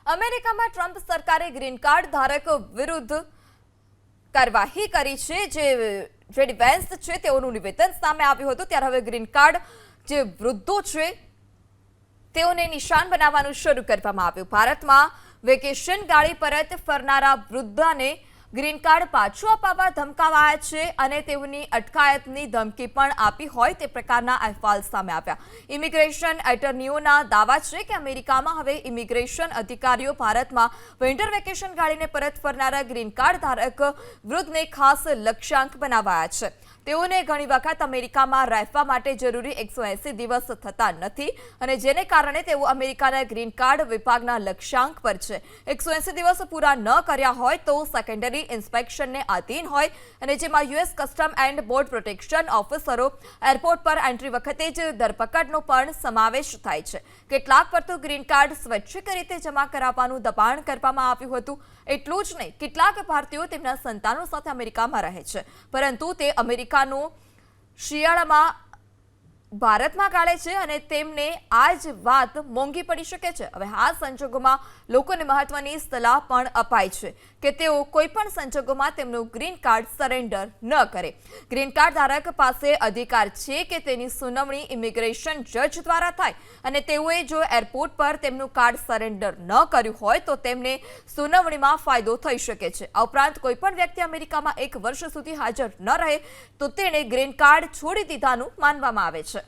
અમેરિકામાં ટ્રમ્પ સરકારે green card ધારક વિરુદ્ધ કાર્યવાહી કરી છે। જે વેન્સ છે તેઓનું નિવેદન સામે આવ્યું હતું ત્યારે હવે ગ્રીન કાર્ડ જે વૃદ્ધો છે તેઓને નિશાન બનાવવાનું શરૂ કરવામાં આવ્યું। ભારતમાં વેકેશન ગાડી પરત ફરનારા વૃદ્ધાને ગ્રીન કાર્ડ પાછું અપાવવા ધમકાવાયા છે અને તેઓની અટકાયતની ધમકી પણ આપી હોય તે પ્રકારના અહેવાલ સામે આવ્યા। ઇમિગ્રેશન એટર્નીઓના દાવા છે કે અમેરિકામાં હવે ઇમિગ્રેશન અધિકારીઓ ભારતમાં વિન્ટર વેકેશન ગાડીને પરત ફરનારા ગ્રીન કાર્ડ ધારક વૃદ્ધને ખાસ લક્ષ્યાંક બનાવાયા છે। તેઓને ઘણી વખત અમેરિકામાં રહેવા માટે જરૂરી 180 દિવસ થતા નથી અને જેને કારણે તેઓ અમેરિકાના ગ્રીન કાર્ડ વિભાગના લક્ષ્યાંક પર છે। 180 દિવસ પૂરા ન કર્યા હોય તો સેકન્ડરી ઇન્સ્પેક્શનને આધીન હોય અને જેમાં US custom and border protection ઓફિસરો એરપોર્ટ પર એન્ટ્રી વખતે જ ધરપકડનો પણ સમાવેશ થાય છે। કેટલાક પર તો ગ્રીન કાર્ડ સ્વૈચ્છિક રીતે જમા કરાવવાનું દબાણ કરવામાં આવ્યું હતું। એટલું જ નહીં, કેટલાક ભારતીયો તેમના સંતાનો સાથે અમેરિકામાં રહે છે પરંતુ તે અમેરિકાનું શિયાળામાં ભારતમાં કાઢે છે અને તેમને આ જ વાત મોંઘી પડી શકે છે। હવે આ સંજોગોમાં લોકોને મહત્વની સલાહ પણ અપાઈ છે કે તેઓ કોઈ પણ સંજોગોમાં તેમનું ગ્રીન કાર્ડ સરેન્ડર ન કરે। ગ્રીન કાર્ડ ધારક પાસે અધિકાર છે કે તેની સુનાવણી ઇમિગ્રેશન જજ દ્વારા થાય અને તેઓએ જો એરપોર્ટ પર તેમનું કાર્ડ સરેન્ડર ન કર્યું હોય તો તેમને સુનાવણીમાં ફાયદો થઈ શકે છે। આ ઉપરાંત કોઈ પણ વ્યક્તિ અમેરિકામાં 1 વર્ષ સુધી હાજર ન રહે તો તેણે ગ્રીન કાર્ડ છોડી દીધાનું માનવામાં આવે છે।